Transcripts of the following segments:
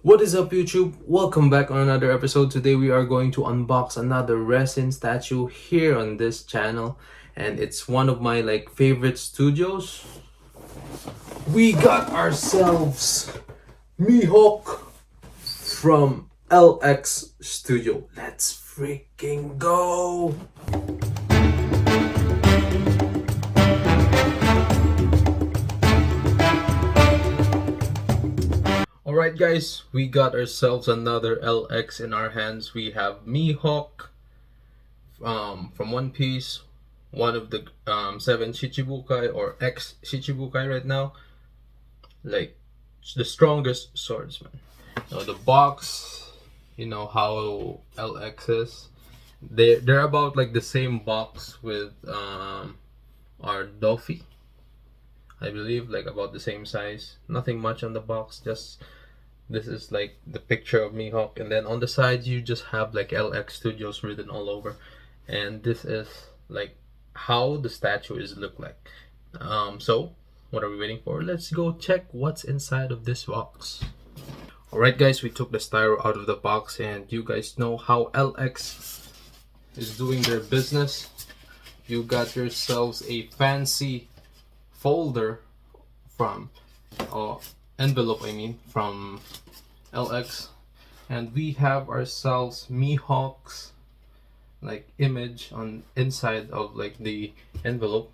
What is up, YouTube? Welcome back on another episode. Today we are going to unbox another resin statue here on this channel, and it's one of my favorite studios. We got ourselves Mihawk from LX Studio. Let's freaking go! Alright guys, we got ourselves another LX in our hands. We have Mihawk from One Piece, one of the 7 Shichibukai or ex Shichibukai right now. Like the strongest swordsman. The box, you know how LX is. They're about like the same box with our Doffy. I believe like about the same size. Nothing much on the box, just this is like the picture of Mihawk, and then on the sides you just have like LX Studios written all over, and this is like how the statue is look like. So what are we waiting for? Let's go check what's inside of this box. Alright guys, we took the styro out of the box, and you guys know how LX is doing their business. You got yourselves a fancy folder from envelope, I mean, from LX, and we have ourselves Mihawk's like image on inside of like the envelope.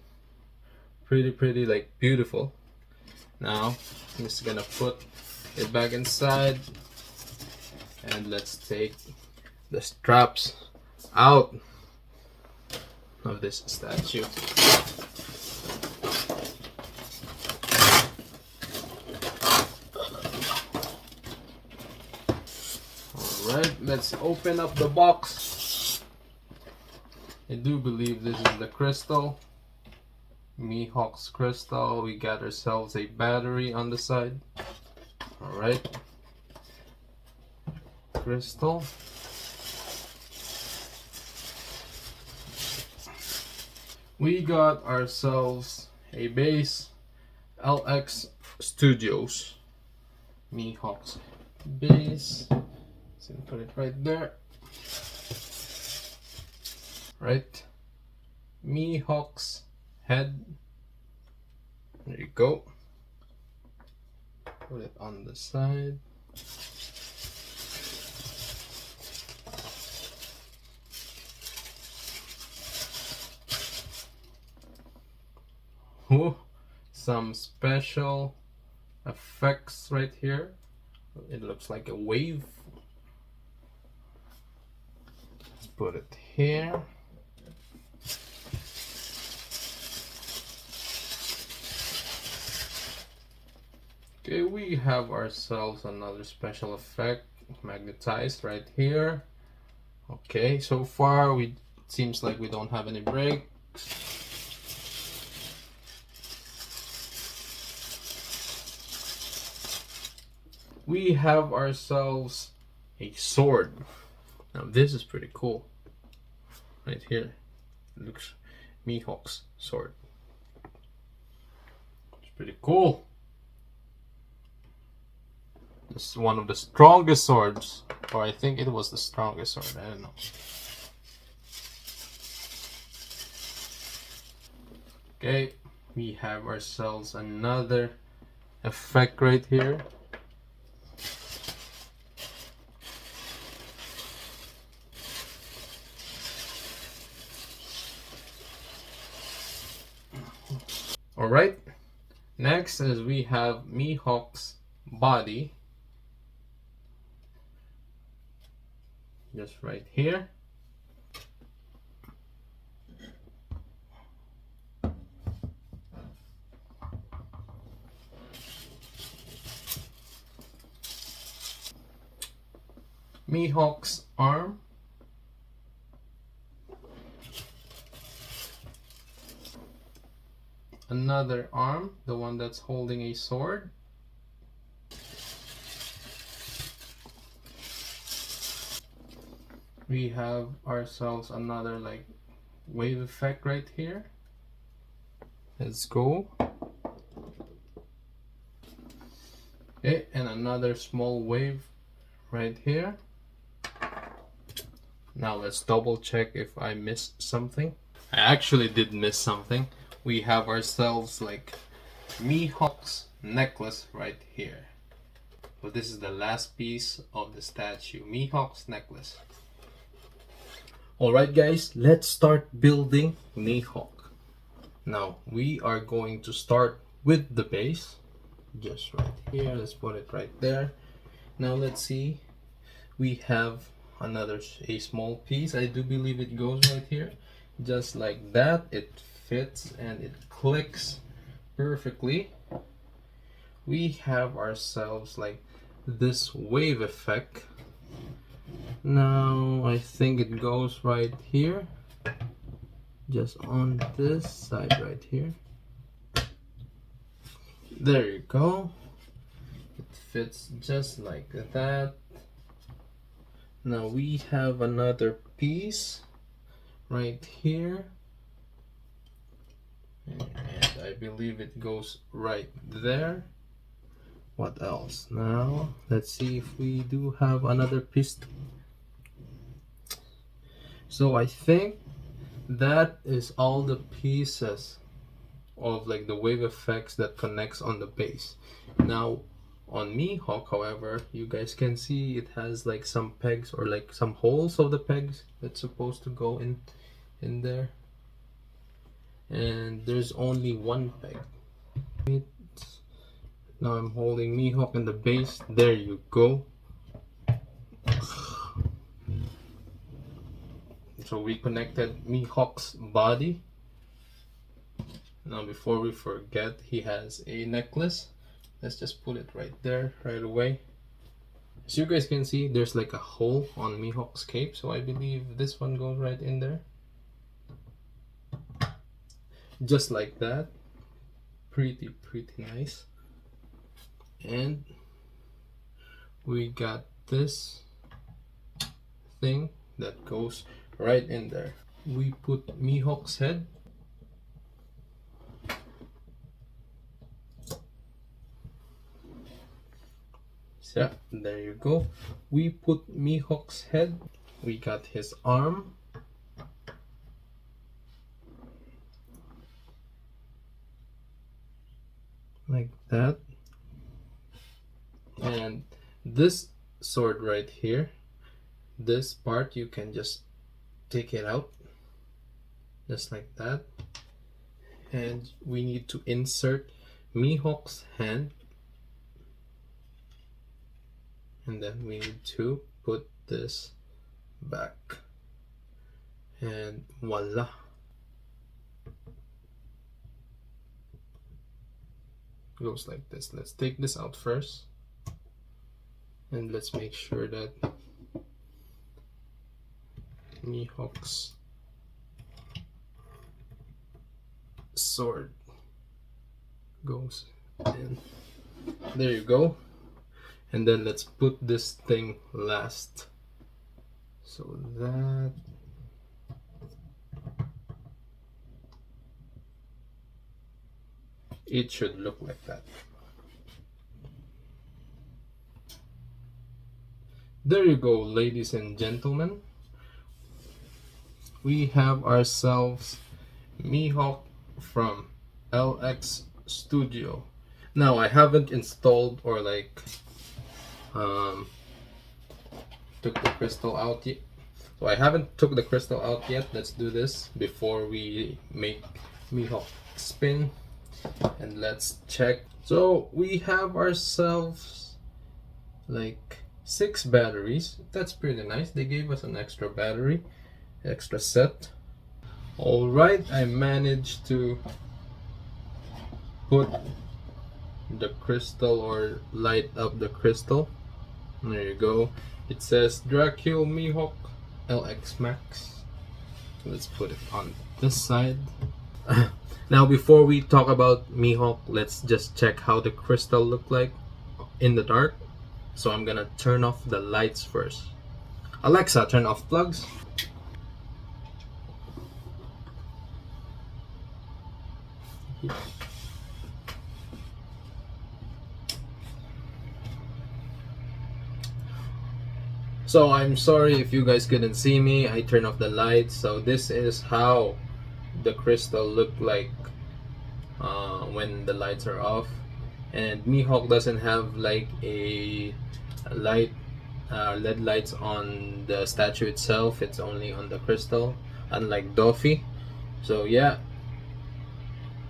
Pretty like beautiful. Now I'm just gonna put it back inside, and let's take the straps out of this statue. Alright, let's open up the box. I do believe this is the crystal. Mihawk's crystal. We got ourselves a battery on the side. Alright. Crystal. We got ourselves a base. LX Studios. Mihawk's base. So put it right there. Right. Mihawk's head. There you go. Put it on the side. Ooh, some special effects right here. It looks like a wave. Put it here. Okay, we have ourselves another special effect, magnetized right here. Okay, so far it seems like we don't have any breaks. We have ourselves a sword. Now this is pretty cool. Right here, it looks Mihawk's sword. It's pretty cool. This is one of the strongest swords, or I think it was the strongest sword. I don't know. Okay, we have ourselves another effect right here. Alright, next is we have Mihawk's body. Just right here. Mihawk's arm. Another arm, the one that's holding a sword. We have ourselves another like wave effect right here. Let's go. Okay, and another small wave right here. Now let's double check if I missed something. I actually did miss something. We have ourselves like Mihawk's necklace right here. So this is the last piece of the statue, Mihawk's necklace. Alright guys, let's start building Mihawk. Now we are going to start with the base. Just right here, let's put it right there. Now let's see, we have a small piece. I do believe it goes right here. Just like that, it fits and it clicks perfectly. We have ourselves like this wave effect. Now I think it goes right here, just on this side right here. There you go. It fits just like that. Now we have another piece right here, and I believe it goes right there. What else? Now let's see if we do have another piece. So I think that is all the pieces of like the wave effects that connects on the base. Now on Mihawk, however, you guys can see it has like some pegs or like some holes of the pegs that's supposed to go in there, and there's only one peg. Now I'm holding Mihawk in the base. There you go. So we connected Mihawk's body. Now before we forget, he has a necklace. Let's just put it right there right away. As you guys can see, there's like a hole on Mihawk's cape, so I believe this one goes right in there. Just like that. Pretty nice. And we got this thing that goes right in there. We put Mihawk's head. So there you go. We put Mihawk's head. We got his arm. Like that. And this sword right here, this part, you can just take it out just like that. And we need to insert Mihawk's hand, and then we need to put this back, and voila. Goes like this. Let's take this out first, and let's make sure that Mihawk's sword goes in. There you go. And then let's put this thing last, so that it should look like that. There you go, ladies and gentlemen. We have ourselves Mihawk from LX Studio. Now I haven't installed or like took the crystal out yet. So I haven't took the crystal out yet. Let's do this before we make Mihawk spin, and let's check. So we have ourselves like 6 batteries. That's pretty nice. They gave us an extra battery, extra set. All right, I managed to put the crystal or light up the crystal. There you go. It says Dracul Mihawk LX Max. Let's put it on this side. Now before we talk about Mihawk, let's just check how the crystal look like in the dark. So I'm gonna turn off the lights first. Alexa, turn off plugs. So I'm sorry if you guys couldn't see me. I turned off the lights. So this is how the crystal look like when the lights are off. And Mihawk doesn't have like a light LED lights on the statue itself. It's only on the crystal, unlike Doffy. So yeah,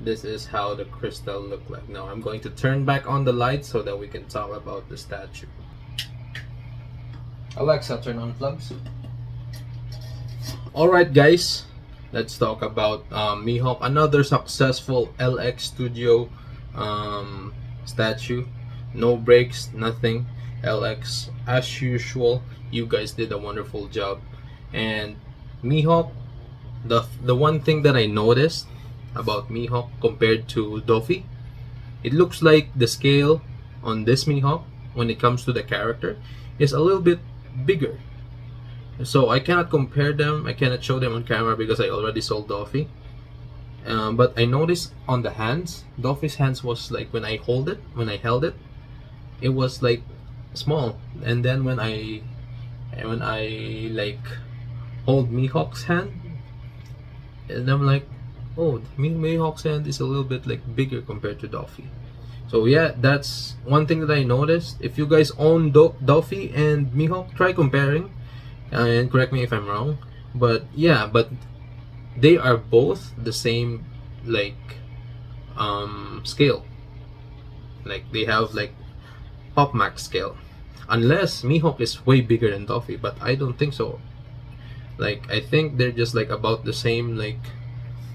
this is how the crystal look like. Now I'm going to turn back on the lights so that we can talk about the statue. Alexa, turn on plugs. Alright guys, let's talk about Mihawk, another successful LX Studio statue. No breaks, nothing. LX, as usual, you guys did a wonderful job. And Mihawk, the one thing that I noticed about Mihawk compared to Doffy, it looks like the scale on this Mihawk, when it comes to the character, is a little bit bigger. So I cannot compare them. I cannot show them on camera because I already sold Doffy. But I noticed on the hands, Doffy's hands was like when I held it, it was like small. And then when I like hold Mihawk's hand, and I'm like, oh, Mihawk's hand is a little bit like bigger compared to Doffy. So yeah, that's one thing that I noticed. If you guys own Doffy and Mihawk, try comparing, and correct me if I'm wrong. But yeah, but they are both the same like scale. Like they have like Pop Max scale, unless Mihawk is way bigger than Doffy, but I don't think so. Like I think they're just like about the same like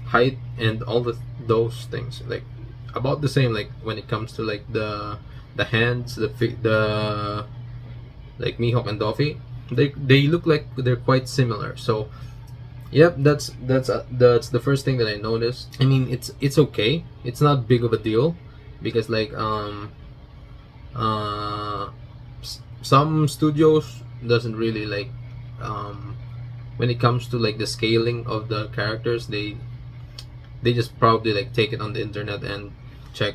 height and all those things, like about the same, like when it comes to like the hands, the like Mihawk and Doffy, they look like they're quite similar. So yep, that's the first thing that I noticed. I mean, it's okay. It's not big of a deal because like some studios doesn't really like when it comes to like the scaling of the characters, they just probably like take it on the internet and check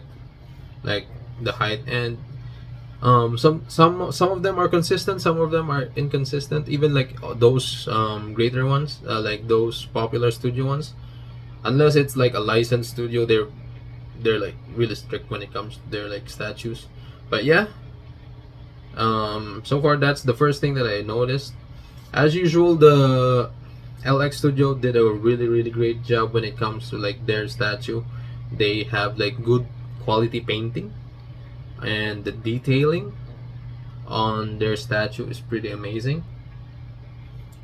like the height, and some of them are consistent, some of them are inconsistent. Even like those greater ones, like those popular studio ones, unless it's like a licensed studio, they're like really strict when it comes to their like statues. But yeah, so far that's the first thing that I noticed. As usual, the LX Studio did a really great job when it comes to like their statue. They have like good quality painting, and the detailing on their statue is pretty amazing.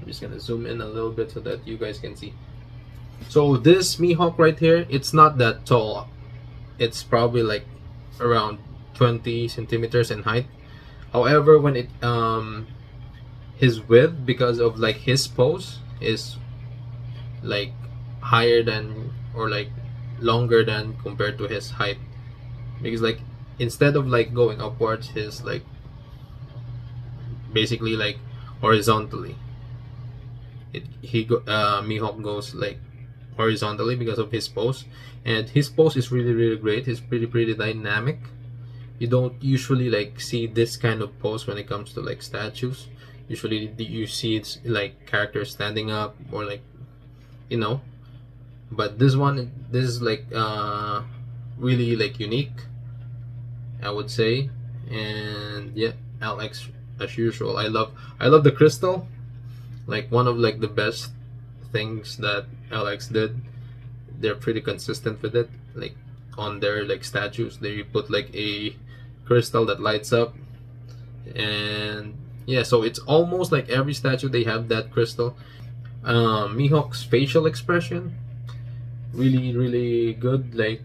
I'm just gonna zoom in a little bit so that you guys can see. So this Mihawk right here, it's not that tall. It's probably like around 20 centimeters in height. However, when it his width, because of like his pose, is like higher than, or like longer than compared to his height, because like instead of like going upwards, his like basically like horizontally, Mihawk goes like horizontally because of his pose, and his pose is really great. He's pretty dynamic. You don't usually like see this kind of pose when it comes to like statues. Usually you see it's like characters standing up, or like, you know, but this is like really like unique, I would say. And yeah, Alex, as usual, I love the crystal. Like one of like the best things that LX did. They're pretty consistent with it. Like on their like statues, they put like a crystal that lights up, and yeah, so it's almost like every statue they have that crystal. Mihawk's facial expression, really good. Like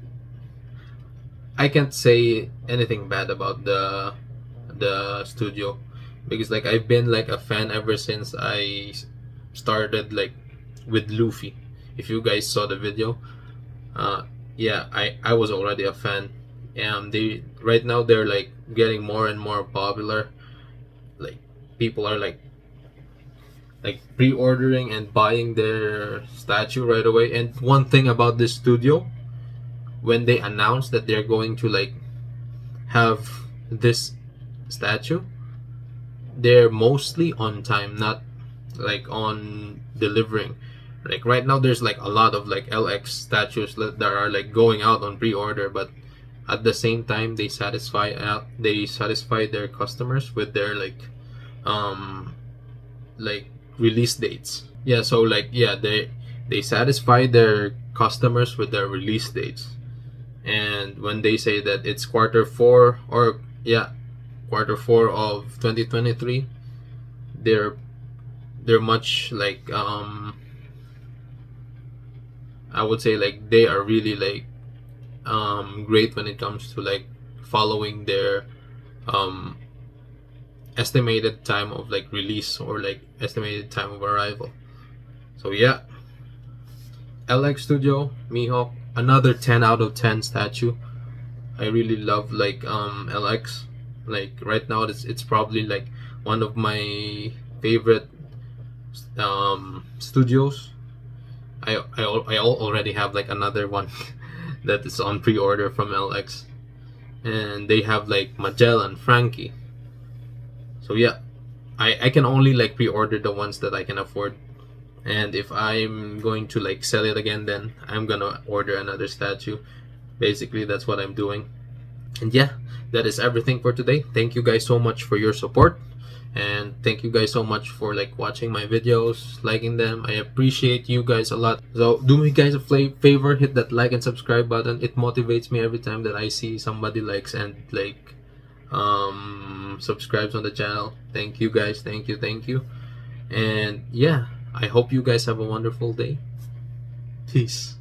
I can't say anything bad about the studio, because like I've been like a fan ever since I started like with Luffy. If you guys saw the video, yeah, I was already a fan. They right now they're like getting more and more popular. Like people are like pre-ordering and buying their statue right away. And one thing about this studio, when they announced that they're going to like have this statue, they're mostly on time, not like on delivering. Like right now there's like a lot of like LX statues that are like going out on pre-order, but at the same time they satisfy their customers with their um like release dates. Yeah, so like yeah, they satisfy their customers with their release dates. And when they say that it's quarter 4, or yeah, quarter 4 of 2023, they're much like I would say like they are really like great when it comes to like following their um estimated time of like release, or like estimated time of arrival. So yeah, LX Studio Mihawk, another 10 out of 10 statue. I really love like LX. Like right now it's probably like one of my favorite studios. I already have like another one that is on pre-order from LX, and they have like Magellan, Frankie. So yeah, I can only like pre-order the ones that I can afford, and if I'm going to like sell it again, then I'm gonna order another statue. Basically, that's what I'm doing. And yeah, that is everything for today. Thank you guys so much for your support, and thank you guys so much for like watching my videos, liking them. I appreciate you guys a lot. So do me guys a favor, hit that like and subscribe button. It motivates me every time that I see somebody likes and like subscribes on the channel. Thank you guys, thank you. And yeah, I hope you guys have a wonderful day. Peace.